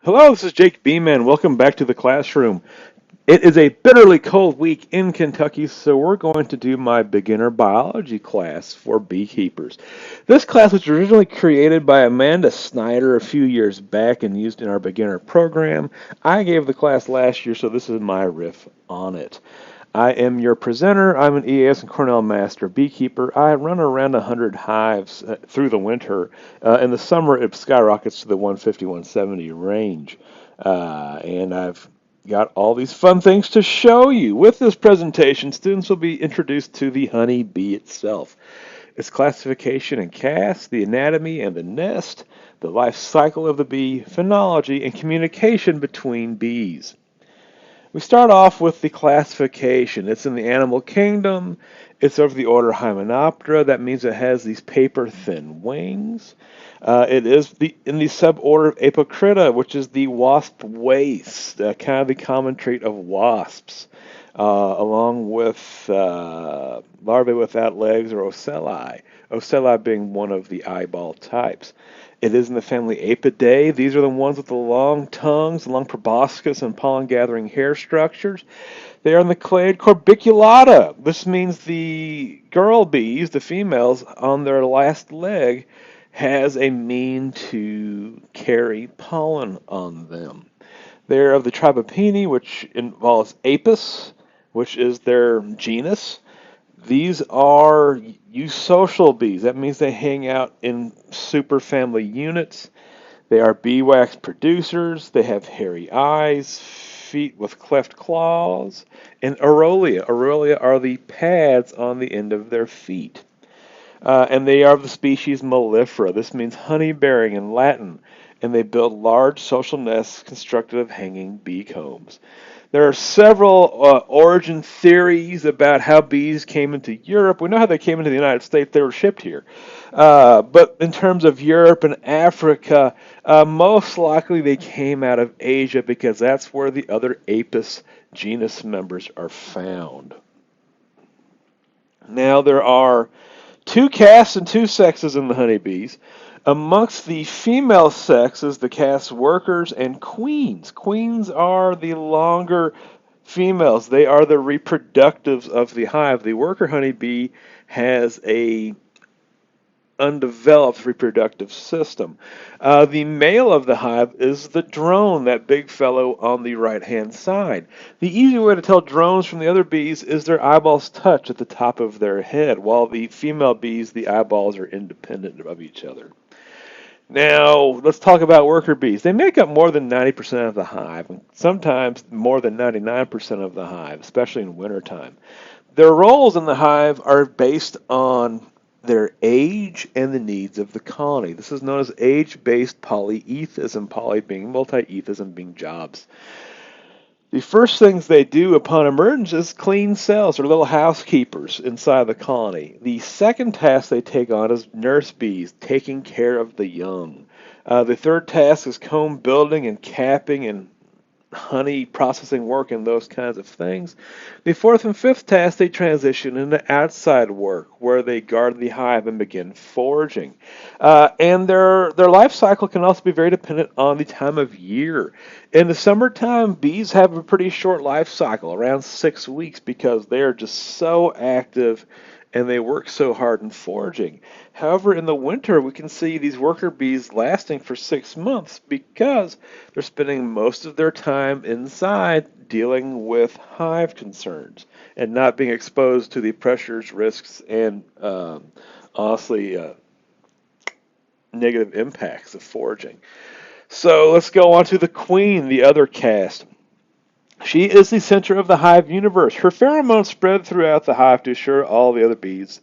Hello, this is Jake Beeman. Welcome back to the classroom. It is a bitterly cold week in Kentucky, so we're going to do my beginner biology class for beekeepers. This class was originally created by Amanda Snyder a few years back and used in our beginner program. I gave the class last year, so this is my riff on it. I am your presenter. I'm an EAS and Cornell Master Beekeeper. I run around 100 hives through the winter. In the summer, it skyrockets to the 150, 170 range. And I've got all these fun things to show you. With this presentation, students will be introduced to the honey bee itself, its classification and caste, the anatomy and the nest, the life cycle of the bee, phenology, and communication between bees. We start off with the classification. It's in the animal kingdom. It's of the order Hymenoptera. That means it has these paper-thin wings. It is in the suborder Apocrita, which is the wasp waist, kind of the common trait of wasps, along with larvae without legs or ocelli. Ocelli being one of the eyeball types. It is in the family Apidae. These are the ones with the long tongues, the long proboscis and pollen-gathering hair structures. They are in the clade Corbiculata. This means the girl bees, the females, on their last leg, has a mean to carry pollen on them. They're of the tribe Apini, which involves Apis, which is their genus. These are eusocial bees. That means they hang out in superfamily units. They are beeswax producers. They have hairy eyes, feet with cleft claws, and aureolia. Aureolia are the pads on the end of their feet. And they are of the species Mellifera. This means honey-bearing in Latin, and they build large social nests constructed of hanging bee combs. There are several origin theories about how bees came into Europe. We know how they came into the United States. They were shipped here. But in terms of Europe and Africa, most likely they came out of Asia because that's where the other Apis genus members are found. Now, there are two castes and two sexes in the honeybees. Amongst the female sexes, the caste workers and queens. Queens are the longer females. They are the reproductives of the hive. The worker honeybee has a undeveloped reproductive system. The male of the hive is the drone, that big fellow on the right-hand side. The easy way to tell drones from the other bees is their eyeballs touch at the top of their head, while the female bees, the eyeballs are independent of each other. Now, let's talk about worker bees. They make up more than 90% of the hive, and sometimes more than 99% of the hive, especially in wintertime. Their roles in the hive are based on their age and the needs of the colony. This is known as age-based polyethism, poly being multi-ethism being jobs. The first things they do upon emergence is clean cells, or little housekeepers inside the colony. The second task they take on is nurse bees, taking care of the young. The third task is comb building and capping and honey processing work and those kinds of things. The fourth and fifth task, they transition into outside work where they guard the hive and begin foraging. And their life cycle can also be very dependent on the time of year. In the summertime, bees have a pretty short life cycle, around 6 weeks, because they are just so active and they work so hard in foraging. However, in the winter, we can see these worker bees lasting for 6 months because they're spending most of their time inside dealing with hive concerns and not being exposed to the pressures, risks, and honestly, negative impacts of foraging. So let's go on to the queen, the other caste. She is the center of the hive universe. Her pheromones spread throughout the hive to assure all the other bees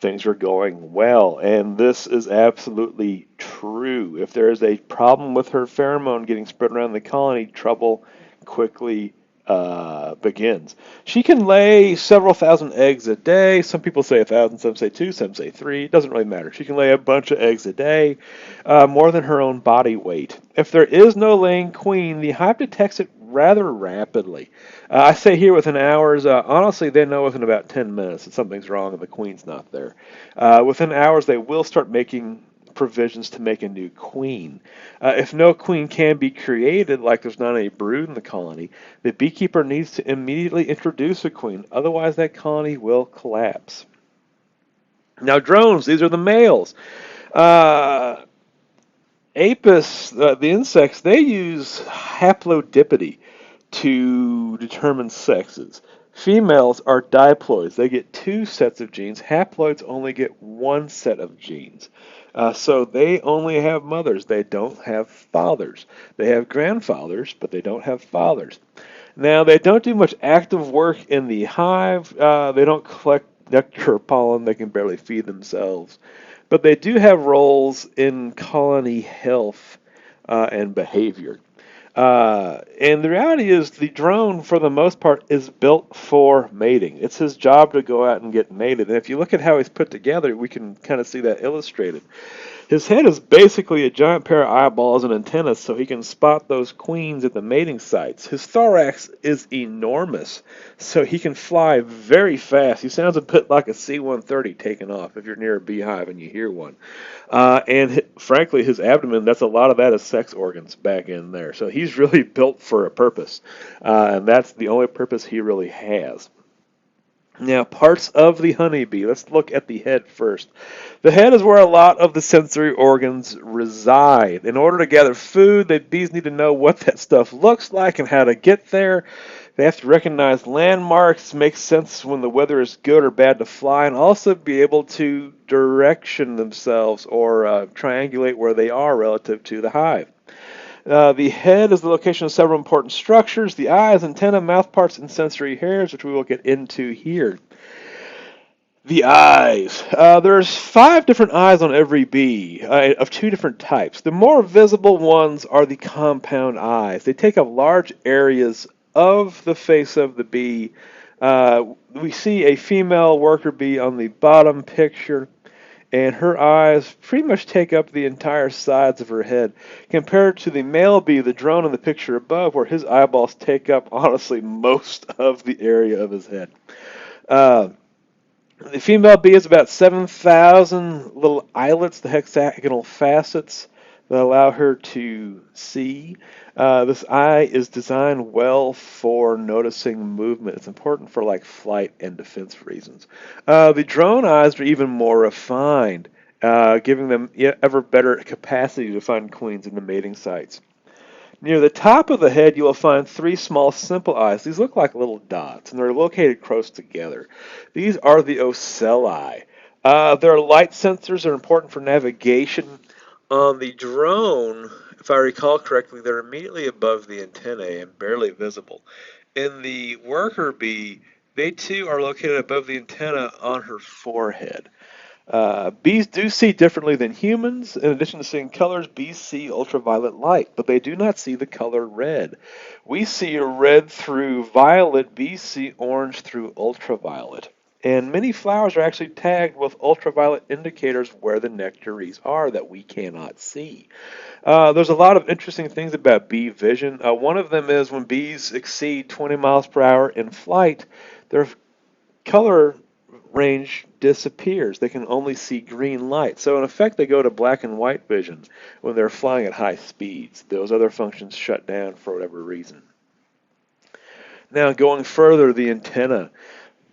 things are going well. And this is absolutely true. If there is a problem with her pheromone getting spread around the colony, trouble quickly begins. She can lay several thousand eggs a day. Some people say 1,000, some say 2, some say 3. It doesn't really matter. She can lay a bunch of eggs a day, more than her own body weight. If there is no laying queen, the hive detects it rather rapidly. I say here within hours. Honestly, they know within about 10 minutes that something's wrong and the queen's not there. Within hours, they will start making provisions to make a new queen. If no queen can be created, like there's not any brood in the colony, the beekeeper needs to immediately introduce a queen, otherwise that colony will collapse. Now drones, these are the males. Uh, Apis, the insects, they use haplodipody to determine sexes. Females are diploids. They get two sets of genes. Haploids only get one set of genes. So they only have mothers. They don't have fathers. They have grandfathers, but they don't have fathers. Now, they don't do much active work in the hive. They don't collect nectar or pollen. They can barely feed themselves. But they do have roles in colony health and behavior. And the reality is, the drone, for the most part, is built for mating. It's his job to go out and get mated. And if you look at how he's put together, we can kind of see that illustrated. His head is basically a giant pair of eyeballs and antennas, so he can spot those queens at the mating sites. His thorax is enormous, so he can fly very fast. He sounds a bit like a C-130 taking off if you're near a beehive and you hear one. Frankly, his abdomen, that's a lot of that is sex organs back in there. So he's really built for a purpose, and that's the only purpose he really has. Now, parts of the honeybee. Let's look at the head first. The head is where a lot of the sensory organs reside. In order to gather food, the bees need to know what that stuff looks like and how to get there. They have to recognize landmarks, make sense when the weather is good or bad to fly, and also be able to direction themselves or triangulate where they are relative to the hive. The head is the location of several important structures: the eyes, antenna, mouthparts, and sensory hairs, which we will get into here. The eyes. There's 5 different eyes on every bee, of 2 different types. The more visible ones are the compound eyes. They take up large areas of the face of the bee. We see a female worker bee on the bottom picture, and her eyes pretty much take up the entire sides of her head, compared to the male bee, the drone in the picture above, where his eyeballs take up, honestly, most of the area of his head. The female bee has about 7,000 little eyelets, the hexagonal facets, that allow her to see. This eye is designed well for noticing movement. It's important for like flight and defense reasons. The drone eyes are even more refined, giving them ever better capacity to find queens in the mating sites. Near the top of the head, you will find 3 small simple eyes. These look like little dots, and they're located close together. These are the ocelli. Their light sensors are important for navigation. On the drone, if I recall correctly, they're immediately above the antennae and barely visible. In the worker bee, they too are located above the antenna on her forehead. Bees do see differently than humans. In addition to seeing colors, bees see ultraviolet light, but they do not see the color red. We see red through violet, bees see orange through ultraviolet. And many flowers are actually tagged with ultraviolet indicators where the nectaries are that we cannot see. There's a lot of interesting things about bee vision. One of them is when bees exceed 20 miles per hour in flight, their color range disappears. They can only see green light. So in effect, they go to black and white vision when they're flying at high speeds. Those other functions shut down for whatever reason. Now, going further, the antenna.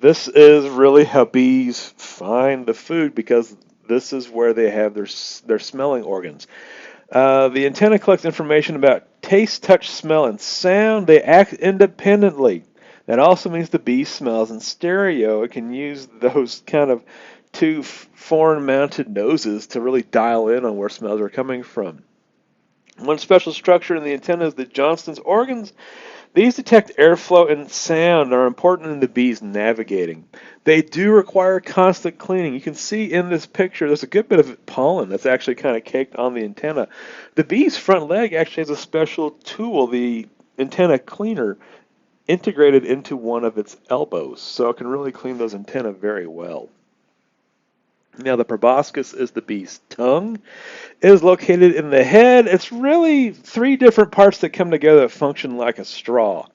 This is really how bees find the food, because this is where they have their smelling organs. The antenna collects information about taste, touch, smell, and sound. They act independently. That also means the bee smells in stereo. It can use those kind of 2 foreign-mounted noses to really dial in on where smells are coming from. One special structure in the antenna is the Johnston's organs. These detect airflow and sound and are important in the bees navigating. They do require constant cleaning. You can see in this picture there's a good bit of pollen that's actually kind of caked on the antenna. The bee's front leg actually has a special tool, the antenna cleaner, integrated into one of its elbows, so it can really clean those antennae very well. Now, the proboscis is the bee's tongue. It is located in the head. It's really 3 different parts that come together that function like a straw.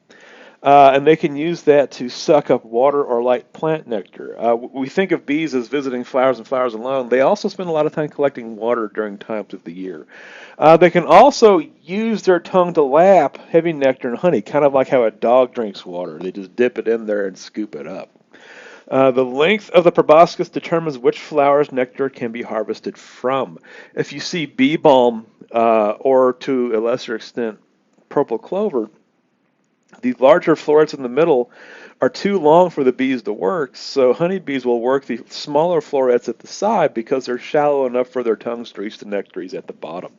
and they can use that to suck up water or light plant nectar. We think of bees as visiting flowers and flowers alone. They also spend a lot of time collecting water during times of the year. They can also use their tongue to lap heavy nectar and honey, kind of like how a dog drinks water. They just dip it in there and scoop it up. The length of the proboscis determines which flowers nectar can be harvested from. If you see bee balm, or to a lesser extent, purple clover, the larger florets in the middle are too long for the bees to work, so honeybees will work the smaller florets at the side because they're shallow enough for their tongues to reach the nectaries at the bottom.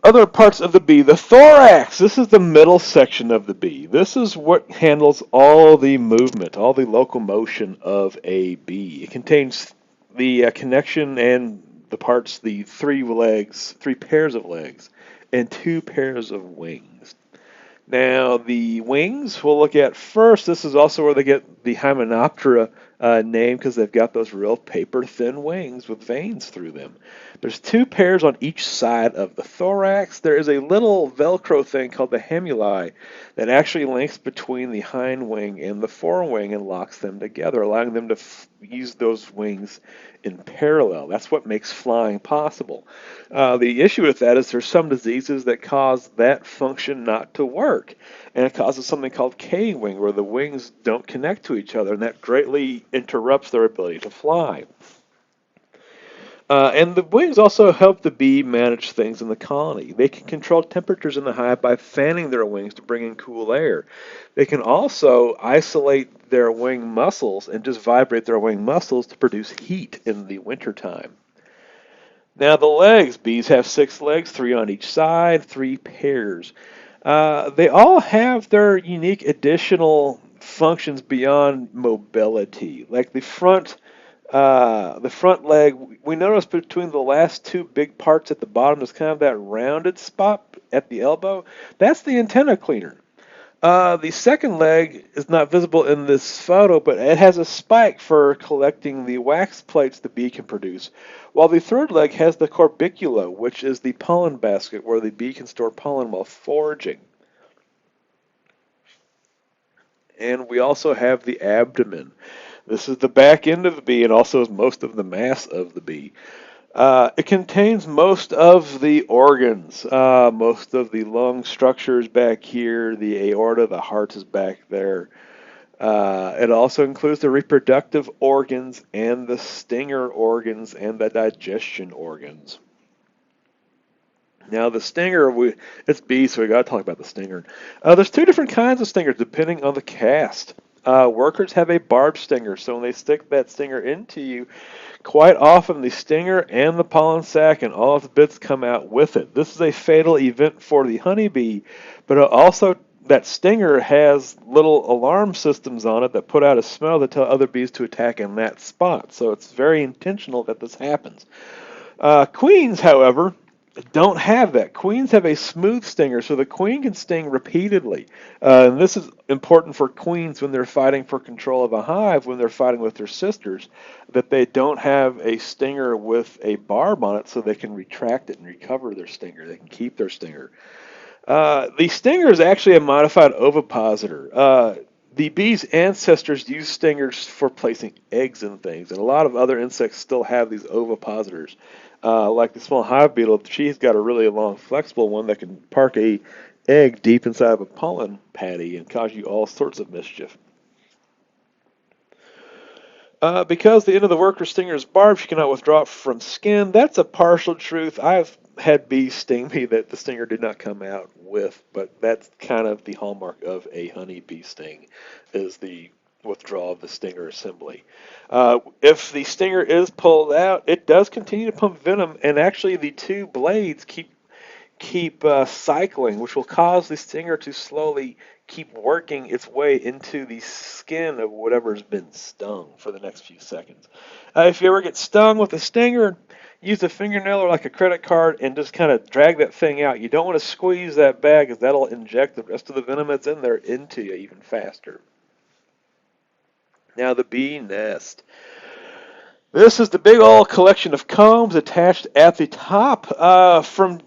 Other parts of the bee, the thorax. This is the middle section of the bee. This is what handles all the movement, all the locomotion of a bee. It contains the connection and the parts, the three legs, three pairs of legs, and two pairs of wings. Now, the wings we'll look at first. This is also where they get the Hymenoptera name because they've got those real paper-thin wings with veins through them. There's two pairs on each side of the thorax. There is a little Velcro thing called the hemuli that actually links between the hind wing and the forewing and locks them together, allowing them to use those wings in parallel. That's what makes flying possible. The issue with that is there's some diseases that cause that function not to work, and it causes something called K-wing, where the wings don't connect to each other, and that greatly interrupts their ability to fly. And the wings also help the bee manage things in the colony. They can control temperatures in the hive by fanning their wings to bring in cool air. They can also isolate their wing muscles and just vibrate their wing muscles to produce heat in the wintertime. Now the legs. Bees have 6 legs, 3 on each side, 3 pairs. They all have their unique additional functions beyond mobility. Like the front leg, we notice between the last 2 big parts at the bottom, there's kind of that rounded spot at the elbow. That's the antenna cleaner. The second leg is not visible in this photo, but it has a spike for collecting the wax plates the bee can produce, while the third leg has the corbicula, which is the pollen basket where the bee can store pollen while foraging. And we also have the abdomen. This is the back end of the bee and also is most of the mass of the bee. It contains most of the organs, most of the lung structures back here, the aorta, the heart is back there. It also includes the reproductive organs and the stinger organs and the digestion organs. Now the stinger, it's bees, so we got to talk about the stinger. There's 2 different kinds of stingers depending on the caste. Workers have a barbed stinger, so when they stick that stinger into you, quite often the stinger and the pollen sac and all its bits come out with it. This is a fatal event for the honeybee, but also that stinger has little alarm systems on it that put out a smell that tell other bees to attack in that spot. So it's very intentional that this happens. Queens, however, don't have that. Queens have a smooth stinger, so the queen can sting repeatedly. And this is important for queens when they're fighting for control of a hive, when they're fighting with their sisters, that they don't have a stinger with a barb on it so they can retract it and recover their stinger. They can keep their stinger. The stinger is actually a modified ovipositor. The bee's ancestors used stingers for placing eggs in things, and a lot of other insects still have these ovipositors. Like the small hive beetle, she's got a really long, flexible one that can park a egg deep inside of a pollen patty and cause you all sorts of mischief. Because the end of the worker stinger is barbed, she cannot withdraw it from skin. That's a partial truth. I've had bees sting me that the stinger did not come out with, but that's kind of the hallmark of a honeybee sting, is the withdrawal of the stinger assembly. If the stinger is pulled out, it does continue to pump venom, and actually the 2 blades keep cycling, which will cause the stinger to slowly keep working its way into the skin of whatever's been stung for the next few seconds. If you ever get stung with a stinger, use a fingernail or like a credit card and just kind of drag that thing out. You don't want to squeeze that bag, because that'll inject the rest of the venom that's in there into you even faster. Now the bee nest. This is the big old collection of combs attached at the top. From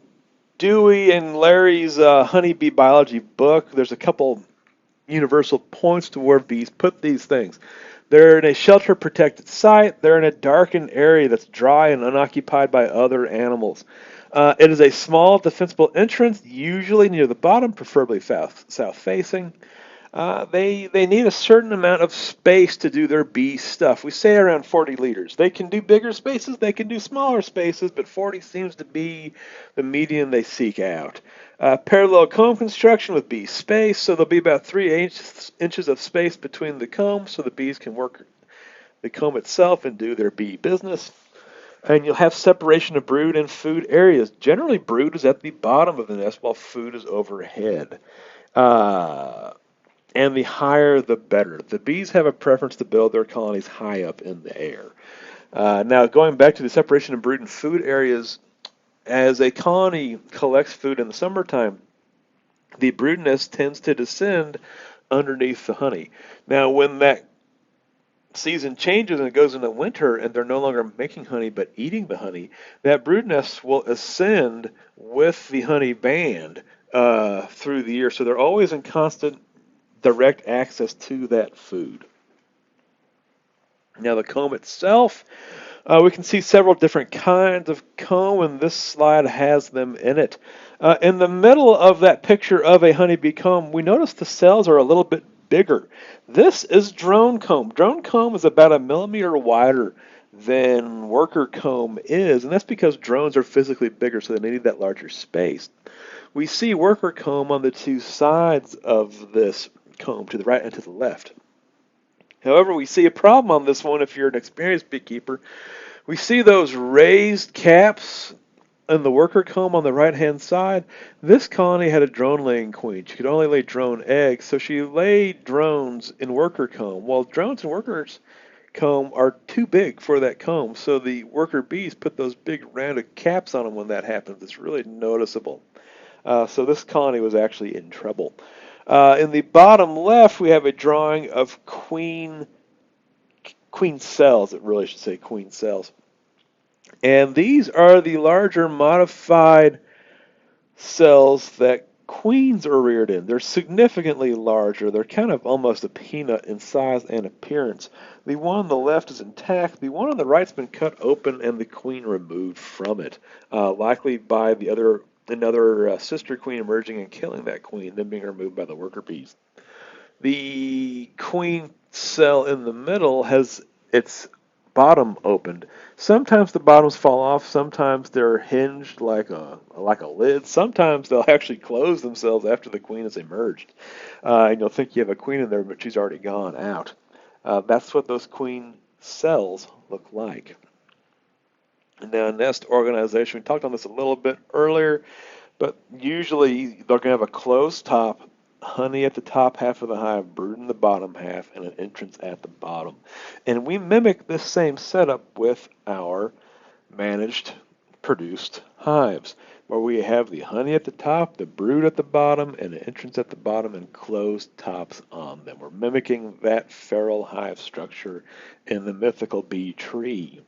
Dewey and Larry's honeybee biology book, there's a couple universal points to where bees put these things. They're in a shelter-protected site. They're in a darkened area that's dry and unoccupied by other animals. It is a small, defensible entrance, usually near the bottom, preferably south-facing. They need a certain amount of space to do their bee stuff. We say around 40 liters. They can do bigger spaces, they can do smaller spaces, but 40 seems to be the median they seek out. Parallel comb construction with bee space, so there'll be about 3 inches of space between the combs so the bees can work the comb itself and do their bee business. And you'll have separation of brood and food areas. Generally, brood is at the bottom of the nest while food is overhead. And the higher, the better. The bees have a preference to build their colonies high up in the air. Now, going back to the separation of brood and food areas, as a colony collects food in the summertime, the brood nest tends to descend underneath the honey. Now, when that season changes and it goes into winter and they're no longer making honey but eating the honey, that brood nest will ascend with the honey band through the year. So they're always in constant direct access to that food. Now the comb itself, we can see several different kinds of comb, and this slide has them in it. In the middle of that picture of a honeybee comb, we notice the cells are a little bit bigger. This is drone comb. Drone comb is about 1 millimeter wider than worker comb is, and that's because drones are physically bigger, so they need that larger space. We see worker comb on the two sides of this comb, to the right and to the left. However, we see a problem on this one if you're an experienced beekeeper. We see those raised caps in the worker comb on the right-hand side. This colony had a drone-laying queen. She could only lay drone eggs, so she laid drones in worker comb. Well, drones and workers comb are too big for that comb, so the worker bees put those big rounded caps on them when that happens. It's really noticeable. So this colony was actually in trouble. In the bottom left, we have a drawing of queen cells. It really should say queen cells. And these are the larger modified cells that queens are reared in. They're significantly larger. They're kind of almost a peanut in size and appearance. The one on the left is intact. The one on the right's been cut open and the queen removed from it, likely by another sister queen emerging and killing that queen, then being removed by the worker bees. The queen cell in the middle has its bottom opened. Sometimes the bottoms fall off. Sometimes they're hinged like a lid. Sometimes they'll actually close themselves after the queen has emerged. And you'll think you have a queen in there, but she's already gone out. That's what those queen cells look like. Now, nest organization, we talked on this a little bit earlier, but usually they're going to have a closed top, honey at the top half of the hive, brood in the bottom half, and an entrance at the bottom. And we mimic this same setup with our managed, produced hives, where we have the honey at the top, the brood at the bottom, and an entrance at the bottom, and closed tops on them. We're mimicking that feral hive structure in the mythical bee tree.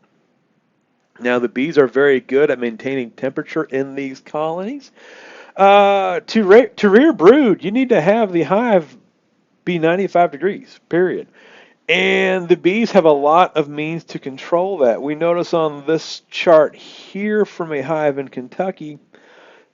Now, the bees are very good at maintaining temperature in these colonies. To rear brood, you need to have the hive be 95 degrees, period. And the bees have a lot of means to control that. We notice on this chart here from a hive in Kentucky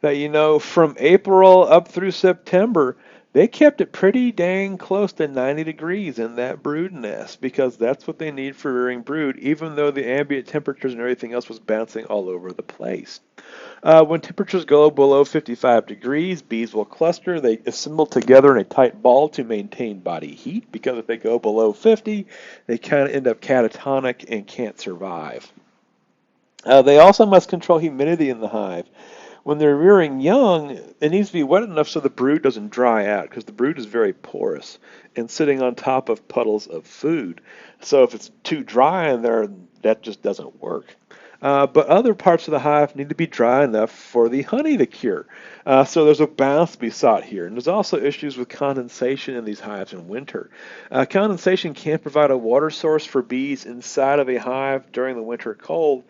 that, from April up through September, they kept it pretty dang close to 90 degrees in that brood nest because that's what they need for rearing brood, even though the ambient temperatures and everything else was bouncing all over the place. When temperatures go below 55 degrees, bees will cluster. They assemble together in a tight ball to maintain body heat because if they go below 50, they kind of end up catatonic and can't survive. They also must control humidity in the hive. When they're rearing young, it needs to be wet enough so the brood doesn't dry out because the brood is very porous and sitting on top of puddles of food. So if it's too dry in there, that just doesn't work. But other parts of the hive need to be dry enough for the honey to cure. So there's a balance to be sought here. And there's also issues with condensation in these hives in winter. Condensation can provide a water source for bees inside of a hive during the winter cold.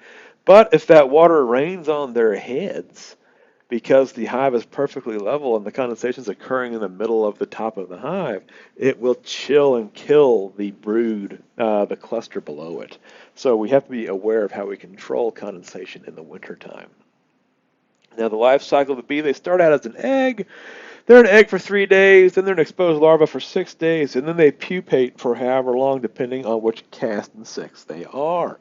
But if that water rains on their heads, because the hive is perfectly level and the condensation is occurring in the middle of the top of the hive, it will chill and kill the brood, the cluster below it. So we have to be aware of how we control condensation in the wintertime. Now, the life cycle of the bee, they start out as an egg. They're an egg for 3 days, then they're an exposed larva for 6 days, and then they pupate for however long, depending on which caste and sex they are.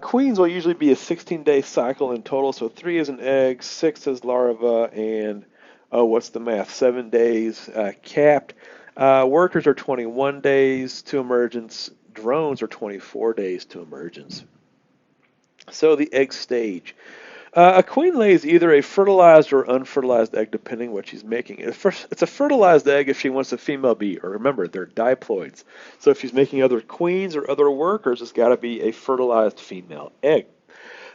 Queens will usually be a 16-day cycle in total, so 3 is an egg, 6 is larva, and, oh, what's the math? 7 days capped. Workers are 21 days to emergence. Drones are 24 days to emergence. So the egg stage. A queen lays either a fertilized or unfertilized egg, depending what she's making. It's a fertilized egg if she wants a female bee, or remember, they're diploids. So if she's making other queens or other workers, it's got to be a fertilized female egg.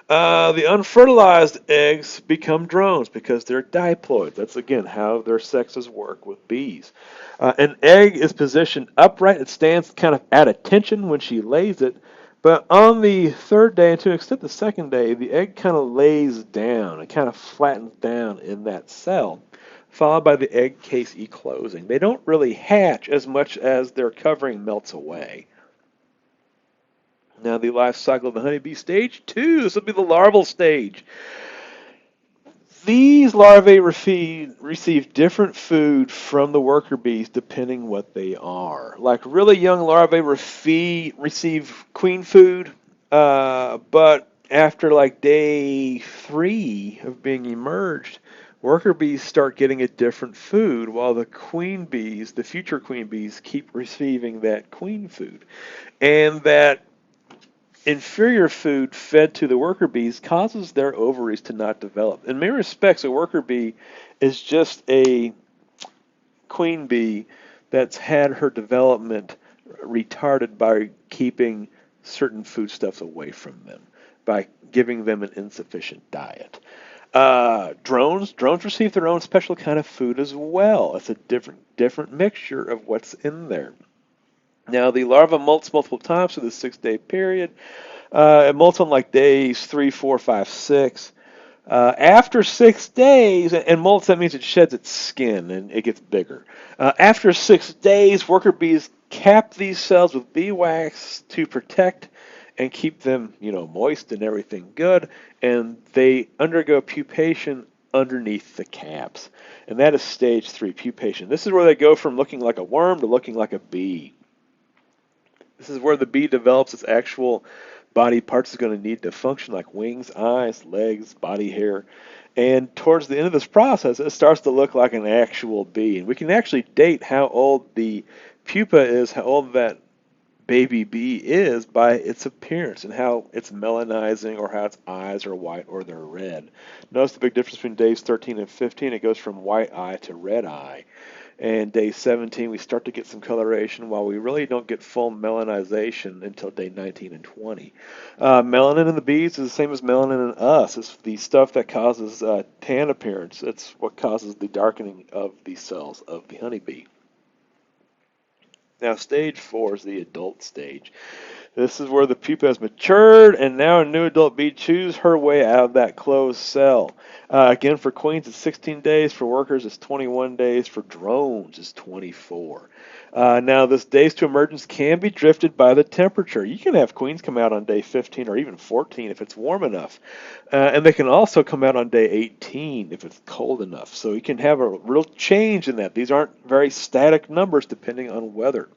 The unfertilized eggs become drones because they're diploids. That's, again, how their sexes work with bees. An egg is positioned upright. It stands kind of at attention when she lays it. But on the third day, and to an extent the second day, the egg kind of lays down. It kind of flattens down in that cell, followed by the egg case eclosing. They don't really hatch as much as their covering melts away. Now, the life cycle of the honeybee, stage 2. This will be the larval stage. These larvae receive different food from the worker bees depending what they are. Like really young larvae receive queen food, but after like day 3 of being emerged, worker bees start getting a different food while the queen bees, the future queen bees, keep receiving that queen food. And that inferior food fed to the worker bees causes their ovaries to not develop. In many respects, a worker bee is just a queen bee that's had her development retarded by keeping certain foodstuffs away from them, by giving them an insufficient diet. Drones receive their own special kind of food as well. It's a different mixture of what's in there. Now, the larva molts multiple times through the 6-day period. It molts on like days 3, 4, 5, 6. After 6 days, and molts, that means it sheds its skin and it gets bigger. After 6 days, worker bees cap these cells with beeswax to protect and keep them, moist and everything good. And they undergo pupation underneath the caps. And that is stage 3, pupation. This is where they go from looking like a worm to looking like a bee. This is where the bee develops its actual body parts it's going to need to function, like wings, eyes, legs, body hair. And towards the end of this process, it starts to look like an actual bee. And we can actually date how old the pupa is, how old that baby bee is, by its appearance and how it's melanizing or how its eyes are white or they're red. Notice the big difference between days 13 and 15. It goes from white eye to red eye. And day 17, we start to get some coloration, while we really don't get full melanization until day 19 and 20. Melanin in the bees is the same as melanin in us. It's the stuff that causes tan appearance. It's what causes the darkening of the cells of the honeybee. Now, stage 4 is the adult stage. This is where the pupa has matured, and now a new adult bee chews her way out of that closed cell. Again, for queens, it's 16 days. For workers, it's 21 days. For drones, it's 24. Now, this days to emergence can be drifted by the temperature. You can have queens come out on day 15 or even 14 if it's warm enough. And they can also come out on day 18 if it's cold enough. So you can have a real change in that. These aren't very static numbers depending on weather.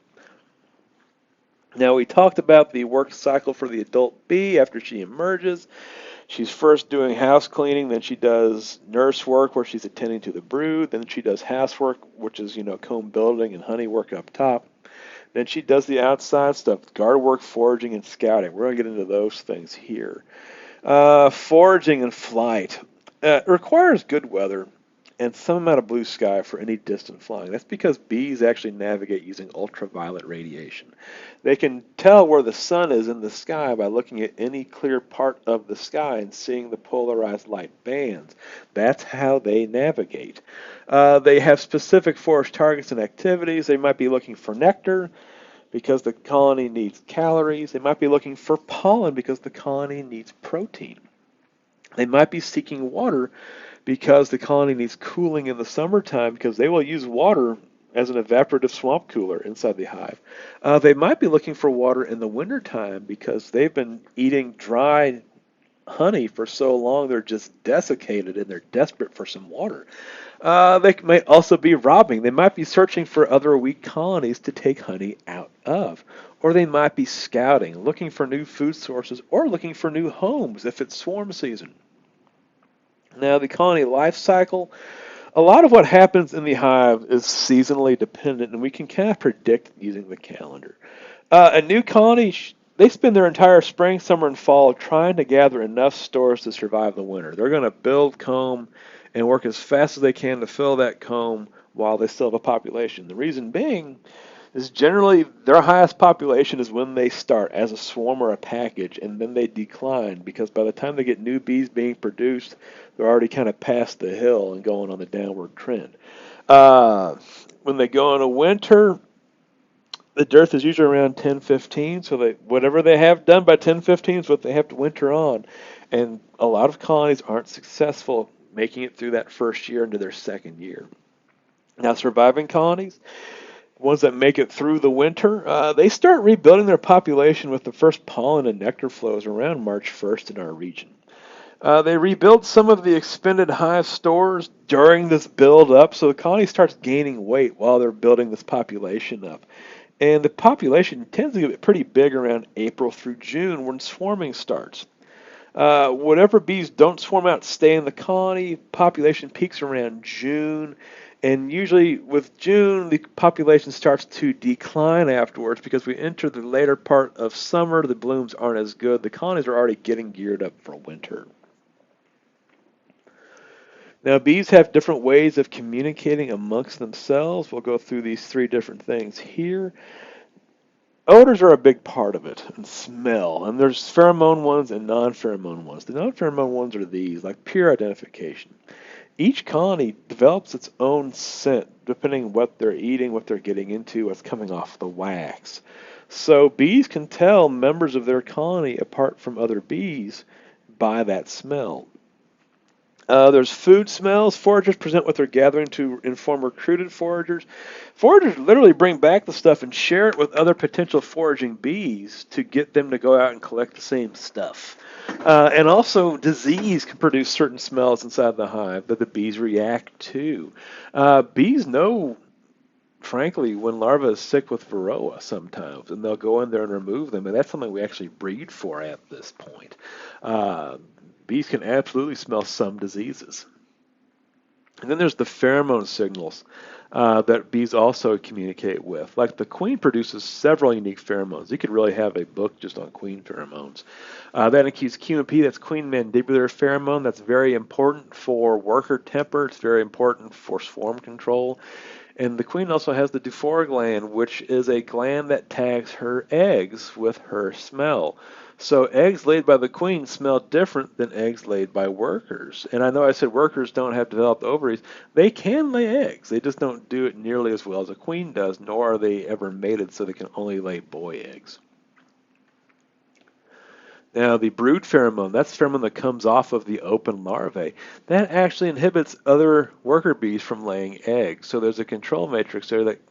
Now, we talked about the work cycle for the adult bee after she emerges. She's first doing house cleaning, then she does nurse work where she's attending to the brood, then she does housework, which is, comb building and honey work up top. Then she does the outside stuff, guard work, foraging, and scouting. We're going to get into those things here. Foraging and flight. It requires good weather and some amount of blue sky for any distant flying. That's because bees actually navigate using ultraviolet radiation. They can tell where the sun is in the sky by looking at any clear part of the sky and seeing the polarized light bands. That's how they navigate. They have specific forage targets and activities. They might be looking for nectar because the colony needs calories. They might be looking for pollen because the colony needs protein. They might be seeking water because the colony needs cooling in the summertime because they will use water as an evaporative swamp cooler inside the hive. They might be looking for water in the wintertime because they've been eating dry honey for so long they're just desiccated and they're desperate for some water. They might also be robbing. They might be searching for other weak colonies to take honey out of. Or they might be scouting, looking for new food sources, or looking for new homes if it's swarm season. Now, the colony life cycle, a lot of what happens in the hive is seasonally dependent, and we can kind of predict using the calendar. A new colony, they spend their entire spring, summer, and fall trying to gather enough stores to survive the winter. They're going to build comb and work as fast as they can to fill that comb while they still have a population. The reason being is generally their highest population is when they start as a swarm or a package, and then they decline because by the time they get new bees being produced, they're already kind of past the hill and going on the downward trend. When they go into winter, the dearth is usually around 10:15, so whatever they have done by 10:15 is what they have to winter on. And a lot of colonies aren't successful making it through that first year into their second year. Now, surviving colonies, ones that make it through the winter, they start rebuilding their population with the first pollen and nectar flows around March 1st in our region. They rebuild some of the expended hive stores during this build up, so the colony starts gaining weight while they're building this population up. And the population tends to get pretty big around April through June when swarming starts. Whatever bees don't swarm out stay in the colony. Population peaks around June. And usually with June, the population starts to decline afterwards because we enter the later part of summer. The blooms aren't as good. The colonies are already getting geared up for winter. Now, bees have different ways of communicating amongst themselves. We'll go through these three different things here. Odors are a big part of it, and smell. And there's pheromone ones and non-pheromone ones. The non-pheromone ones are these, like pure identification. Each colony develops its own scent, depending on what they're eating, what they're getting into, what's coming off the wax. So bees can tell members of their colony apart from other bees by that smell. There's food smells. Foragers present what they're gathering to inform recruited foragers. Foragers literally bring back the stuff and share it with other potential foraging bees to get them to go out and collect the same stuff. And also, disease can produce certain smells inside the hive that the bees react to. Bees know, frankly, when larvae is sick with varroa sometimes, and they'll go in there and remove them, and that's something we actually breed for at this point. Bees can absolutely smell some diseases. And then there's the pheromone signals that bees also communicate with. Like the queen produces several unique pheromones. You could really have a book just on queen pheromones. That includes QMP, that's queen mandibular pheromone. That's very important for worker temper. It's very important for swarm control. And the queen also has the Dufour gland, which is a gland that tags her eggs with her smell. So eggs laid by the queen smell different than eggs laid by workers. And I know I said workers don't have developed ovaries. They can lay eggs. They just don't do it nearly as well as a queen does, nor are they ever mated so they can only lay boy eggs. Now, the brood pheromone, that's pheromone that comes off of the open larvae. That actually inhibits other worker bees from laying eggs. So there's a control matrix there that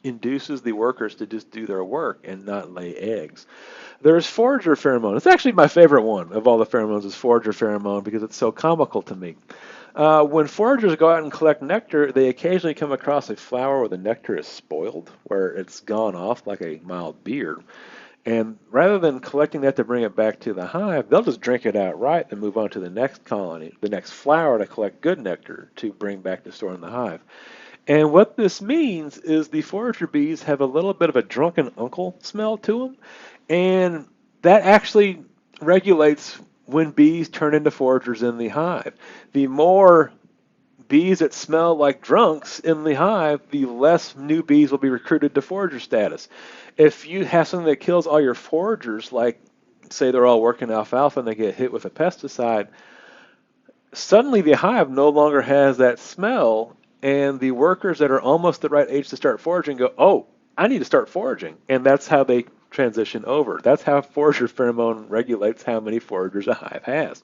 induces the workers to just do their work and not lay eggs. There's forager pheromone. It's actually my favorite one of all the pheromones is forager pheromone because it's so comical to me. When foragers go out and collect nectar, they occasionally come across a flower where the nectar is spoiled, where it's gone off like a mild beard. And rather than collecting that to bring it back to the hive, they'll just drink it outright and move on to the next colony, the next flower to collect good nectar to bring back to store in the hive. And what this means is the forager bees have a little bit of a drunken uncle smell to them, and that actually regulates when bees turn into foragers in the hive. The more bees that smell like drunks in the hive, the less new bees will be recruited to forager status. If you have something that kills all your foragers, like say they're all working alfalfa and they get hit with a pesticide, suddenly the hive no longer has that smell, and the workers that are almost the right age to start foraging go, oh, I need to start foraging. And that's how they transition over. That's how forager pheromone regulates how many foragers a hive has.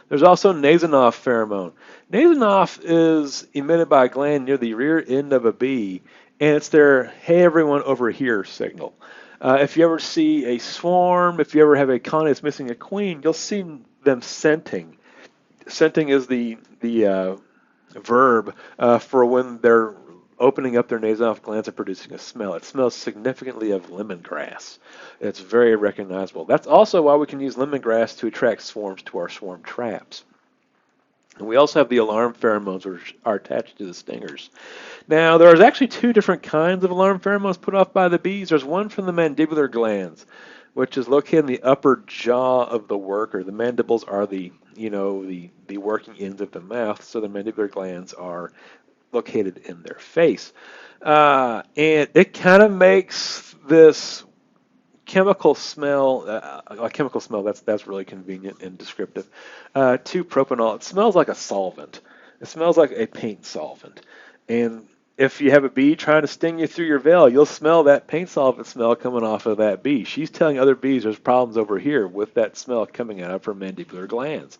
There's also Nasonoff pheromone. Nasonoff is emitted by a gland near the rear end of a bee, and it's their "Hey everyone over here" signal. If you ever see a swarm, if you ever have a colony that's missing a queen, you'll see them scenting. Scenting is the verb for when they're opening up their nasonoff glands and producing a smell. It smells significantly of lemongrass. It's very recognizable. That's also why we can use lemongrass to attract swarms to our swarm traps. And we also have the alarm pheromones, which are attached to the stingers. Now, there's actually two different kinds of alarm pheromones put off by the bees. There's one from the mandibular glands, which is located in the upper jaw of the worker. The mandibles are the working ends of the mouth, so the mandibular glands are located in their face. And it kind of makes this chemical smell, a chemical smell that's really convenient and descriptive, to propanol. It smells like a solvent. It smells like a paint solvent. And if you have a bee trying to sting you through your veil, you'll smell that paint solvent smell coming off of that bee. She's telling other bees there's problems over here with that smell coming out of her mandibular glands.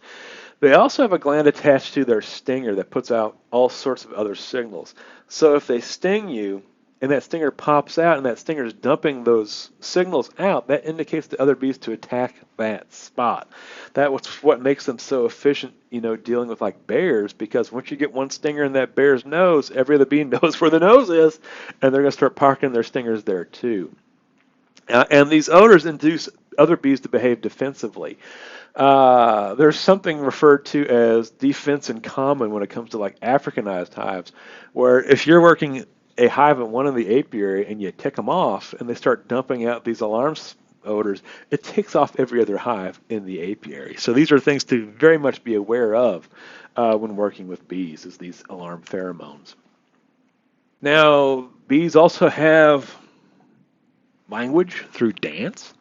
They also have a gland attached to their stinger that puts out all sorts of other signals. So if they sting you and that stinger pops out and that stinger is dumping those signals out, that indicates to other bees to attack that spot. That's what makes them so efficient, dealing with like bears, because once you get one stinger in that bear's nose, every other bee knows where the nose is, and they're going to start parking their stingers there too. And these odors induce other bees to behave defensively. There's something referred to as defense in common when it comes to like Africanized hives, where if you're working a hive in one of the apiary and you tick them off and they start dumping out these alarm odors, it ticks off every other hive in the apiary. So these are things to very much be aware of when working with bees, is these alarm pheromones. Now, bees also have language through dance.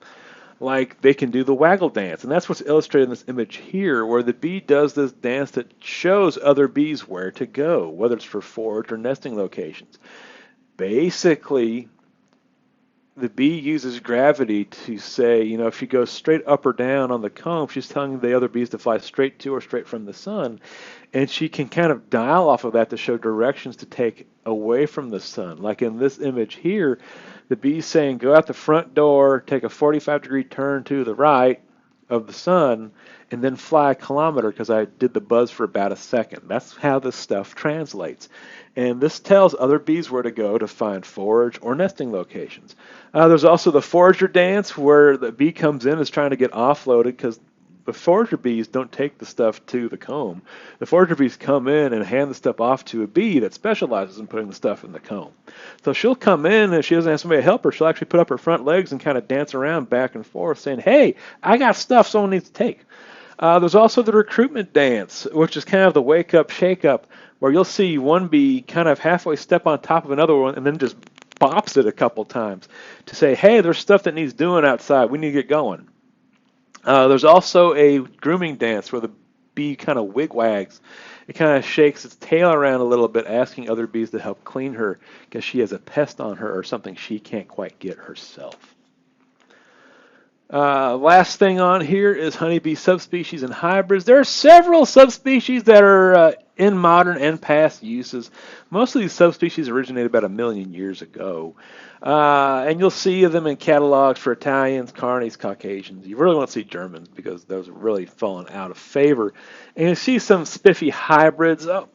Like they can do the waggle dance, and that's what's illustrated in this image here, where the bee does this dance that shows other bees where to go, whether it's for forage or nesting locations. Basically, the bee uses gravity to say, if she goes straight up or down on the comb, she's telling the other bees to fly straight to or straight from the sun, and she can kind of dial off of that to show directions to take away from the sun. Like in this image here, the bee's saying, go out the front door, take a 45-degree turn to the right of the sun, and then fly a kilometer because I did the buzz for about a second. That's how this stuff translates. And this tells other bees where to go to find forage or nesting locations. There's also the forager dance, where the bee comes in and is trying to get offloaded because the forager bees don't take the stuff to the comb. The forager bees come in and hand the stuff off to a bee that specializes in putting the stuff in the comb. So she'll come in, and if she doesn't have somebody to help her, she'll actually put up her front legs and kind of dance around back and forth saying, hey, I got stuff someone needs to take. There's also the recruitment dance, which is kind of the wake-up, shake-up, where you'll see one bee kind of halfway step on top of another one and then just bops it a couple times to say, hey, there's stuff that needs doing outside. We need to get going. There's also a grooming dance where the bee kind of wigwags. It kind of shakes its tail around a little bit, asking other bees to help clean her because she has a pest on her or something she can't quite get herself. Last thing on here is honeybee subspecies and hybrids. There are several subspecies that are in modern and past uses. Most of these subspecies originated about 1 million years ago. And you'll see them in catalogs for Italians, Carnies, Caucasians. You really won't see Germans because those have really fallen out of favor. And you see some spiffy hybrids. The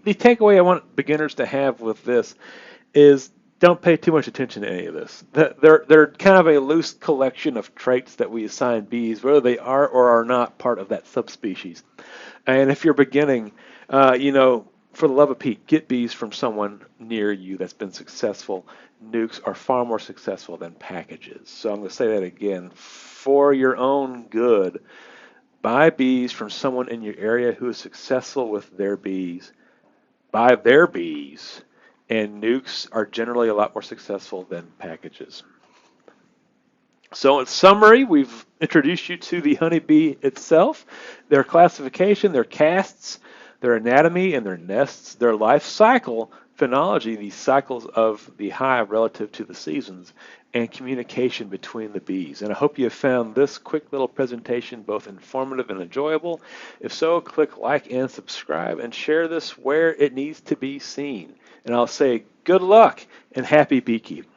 takeaway I want beginners to have with this is don't pay too much attention to any of this. They're kind of a loose collection of traits that we assign bees, whether they are or are not part of that subspecies. And if you're beginning, for the love of Pete, get bees from someone near you that's been successful. Nukes are far more successful than packages. So I'm going to say that again. For your own good, buy bees from someone in your area who is successful with their bees. Buy their bees. And nukes are generally a lot more successful than packages. So in summary, we've introduced you to the honeybee itself, their classification, their castes, their anatomy, and their nests, their life cycle, phenology, the cycles of the hive relative to the seasons, and communication between the bees. And I hope you have found this quick little presentation both informative and enjoyable. If so, click like and subscribe and share this where it needs to be seen. And I'll say good luck and happy beekeeping.